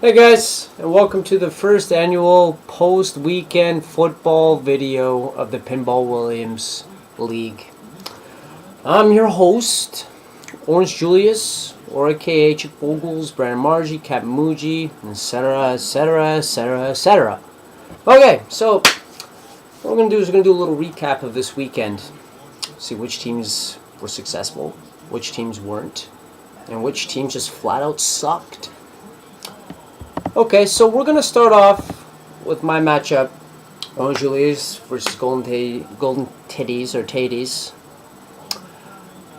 Hey guys, and welcome to the first annual post-weekend football video of the Pinball Williams League. I'm your host, Orange Julius, or aka Chick Bogles, Brandon Margie, Cap Muji, etc., etc., etc., etc. Okay, so what we're going to do is we're going to do a little recap of this weekend. See which teams were successful, which teams weren't, and which teams just flat out sucked. Okay, so we're going to start off with my matchup, Orange Julius versus Golden Titties or Tadies.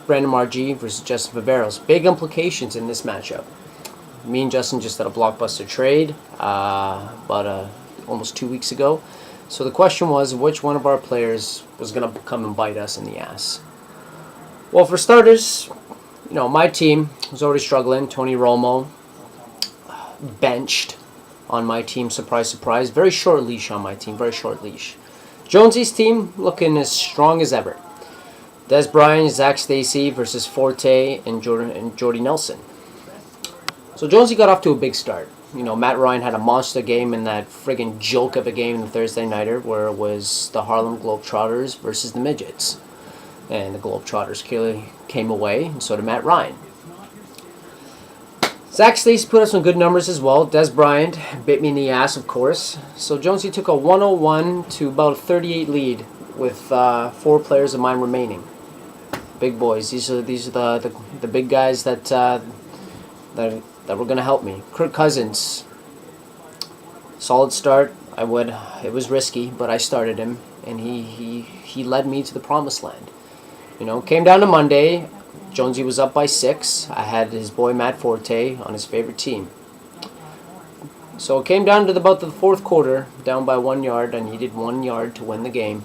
Brandon Margie versus Justin Viveros. Big implications in this matchup. Me and Justin just had a blockbuster trade about almost 2 weeks ago. So the question was, which one of our players was going to come and bite us in the ass? Well, for starters, my team was already struggling. Tony Romo benched on my team, surprise, surprise. Very short leash on my team, very short leash. Jonesy's team looking as strong as ever. Des Bryant, Zach Stacy versus Forte and Jordy Nelson. So Jonesy got off to a big start. Matt Ryan had a monster game in that friggin' joke of a game in the Thursday Nighter where it was the Harlem Globetrotters versus the Midgets. And the Globetrotters clearly came away, and so did Matt Ryan. Zach Stacy put up some good numbers as well. Des Bryant bit me in the ass, of course. So Jonesy took a 101 to about 38 lead with 4 players of mine remaining. Big boys. These are the big guys that were going to help me. Kirk Cousins, solid start. It was risky, but I started him, and he led me to the promised land. Came down to Monday. Jonesy was up by 6. I had his boy Matt Forte on his favorite team. So it came down to about the 4th quarter, down by 1 yard. I needed 1 yard to win the game.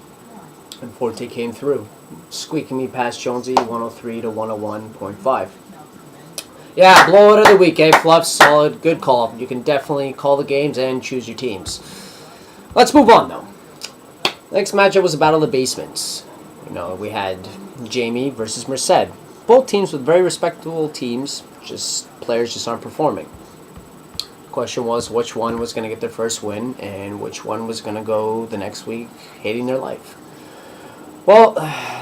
And Forte came through, squeaking me past Jonesy 103 to 101.5. Yeah, blowout of the week, Fluff? Solid, good call. You can definitely call the games and choose your teams. Let's move on, though. Next matchup was a battle of the basements. We had Jamie versus Merced. Both teams with very respectable teams, players just aren't performing. The question was which one was going to get their first win and which one was going to go the next week hating their life. Well,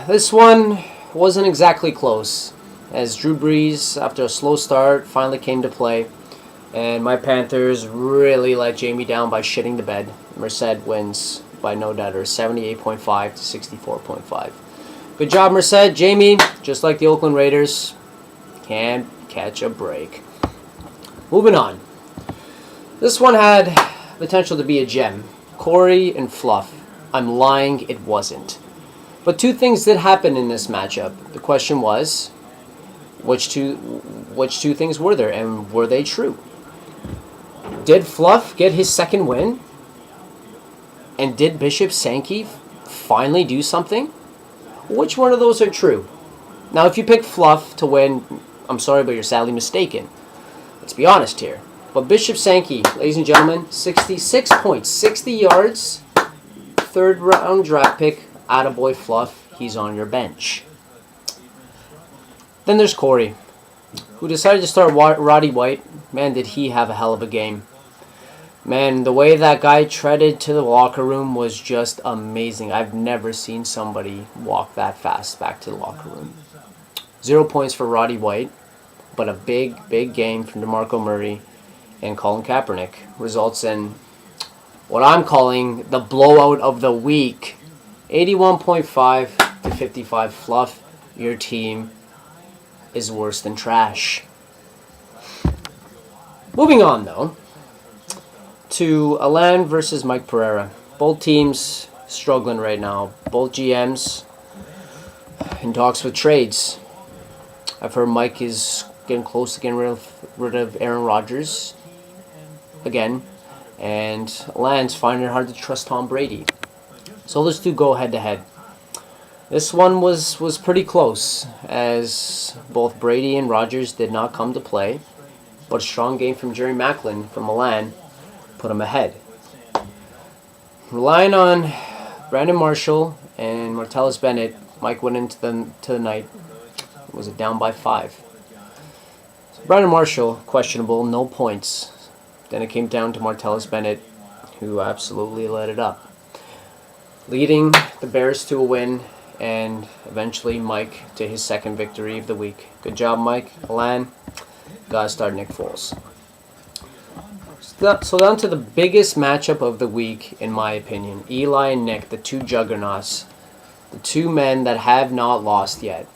this one wasn't exactly close, as Drew Brees, after a slow start, finally came to play, and my Panthers really let Jamie down by shitting the bed. Merced wins by no doubter, 78.5 to 64.5. Good job, Merced. Jamie, just like the Oakland Raiders, can't catch a break. Moving on. This one had potential to be a gem. Corey and Fluff. I'm lying, it wasn't. But 2 things did happen in this matchup. The question was, which two things were there, and were they true? Did Fluff get his second win? And did Bishop Sankey finally do something? Which one of those are true? Now, if you pick Fluff to win, I'm sorry, but you're sadly mistaken. Let's be honest here. But Bishop Sankey, ladies and gentlemen, 66 points, 60 yards, 3rd round draft pick, attaboy Fluff, he's on your bench. Then there's Corey, who decided to start Roddy White. Man, did he have a hell of a game. Man, the way that guy treaded to the locker room was just amazing. I've never seen somebody walk that fast back to the locker room. 0 points for Roddy White, but a big, big game from DeMarco Murray and Colin Kaepernick results in what I'm calling the blowout of the week. 81.5 to 55. Fluff, your team is worse than trash. Moving on, though, to Alan versus Mike Pereira. Both teams struggling right now. Both GMs in talks with trades. I've heard Mike is getting close to getting rid of Aaron Rodgers again. And Alan's finding it hard to trust Tom Brady. So those 2 go head-to-head. This one was pretty close, as both Brady and Rodgers did not come to play. But a strong game from Jerry Macklin from Milan put him ahead. Relying on Brandon Marshall and Martellus Bennett, Mike went into the night. Was it down by 5? So Brandon Marshall, questionable, no points. Then it came down to Martellus Bennett, who absolutely lit it up, leading the Bears to a win, and eventually Mike to his second victory of the week. Good job, Mike. Alan, gotta start Nick Foles. So down to the biggest matchup of the week, in my opinion. Eli and Nick, the two juggernauts. The two men that have not lost yet.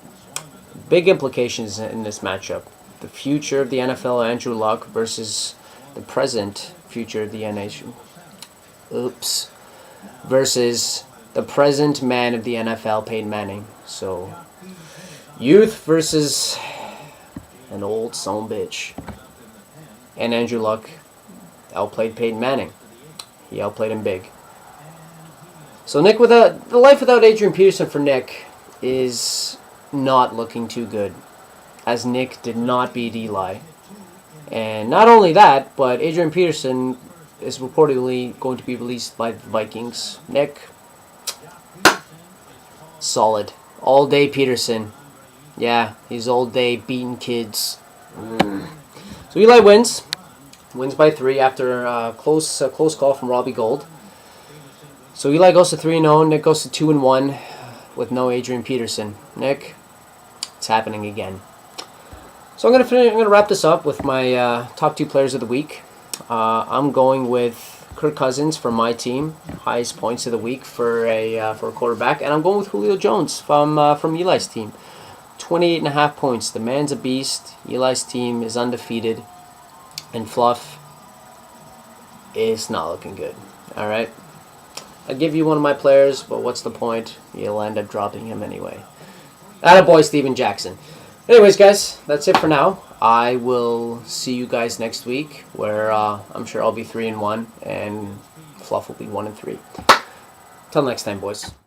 Big implications in this matchup. The future of the NFL, Andrew Luck, versus the present future of the NHL. Versus the present man of the NFL, Peyton Manning. So, youth versus an old son of a bitch. And Andrew Luck outplayed Peyton Manning. He outplayed him big. So Nick, the life without Adrian Peterson for Nick is not looking too good, as Nick did not beat Eli. And not only that, but Adrian Peterson is reportedly going to be released by the Vikings. Nick, solid. All day Peterson. Yeah, he's all day beating kids. So Eli wins. Wins by 3 after a close call from Robbie Gould. So Eli goes to 3-0. Nick goes to 2-1 with no Adrian Peterson. Nick, it's happening again. So I'm gonna wrap this up with my top 2 players of the week. I'm going with Kirk Cousins for my team, highest points of the week for a quarterback, and I'm going with Julio Jones from Eli's team, 28.5 points. The man's a beast. Eli's team is undefeated, and Fluff is not looking good. All right. I'd give you one of my players, but what's the point? You'll end up dropping him anyway. Attaboy, Steven Jackson. Anyways, guys, that's it for now. I will see you guys next week, where I'm sure I'll be 3-1, and Fluff will be 1-3. Till next time, boys.